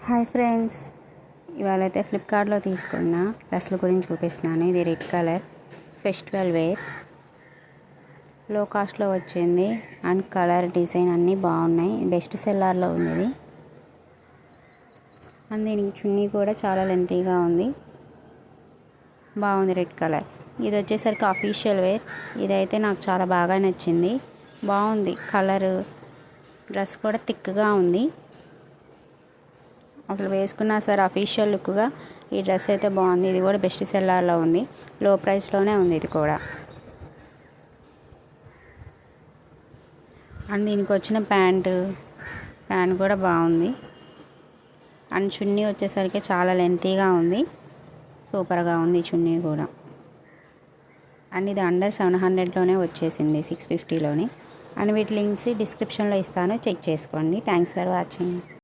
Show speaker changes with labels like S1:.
S1: Hi friends, ఇవాళ అయితే ఫ్లిప్కార్ట్లో తీసుకున్న డ్రెస్ల గురించి చూపిస్తున్నాను. ఇది రెడ్ కలర్ ఫెస్టివల్ వేర్, లో కాస్ట్లో వచ్చింది అండ్ కలర్ డిజైన్ అన్నీ బాగున్నాయి. బెస్ట్ సెల్లర్లో ఉంది ఇది. అండ్ దీనికి చున్నీ కూడా చాలా లెంతీగా ఉంది, బాగుంది రెడ్ కలర్. ఇది వచ్చేసరికి అఫీషియల్ వేర్. ఇదైతే నాకు చాలా బాగా నచ్చింది, బాగుంది కలర్. డ్రెస్ కూడా థిక్గా ఉంది, అసలు వేసుకున్నా సరే అఫీషియల్ లుక్గా ఈ డ్రెస్ అయితే బాగుంది. ఇది కూడా బెస్ట్ సెల్లర్లో ఉంది, లో ప్రైస్లోనే ఉంది ఇది కూడా. అండ్ దీనికి వచ్చిన ప్యాంట్ కూడా బాగుంది. అండ్ చున్నీ వచ్చేసరికి చాలా లెంతీగా ఉంది, సూపర్గా ఉంది చున్నీ కూడా. అండ్ ఇది అండర్ 700లోనే వచ్చేసింది, 650లోని. అండ్ వీటి లింక్స్ డిస్క్రిప్షన్లో ఇస్తాను, చెక్ చేసుకోండి. Thanks for watching.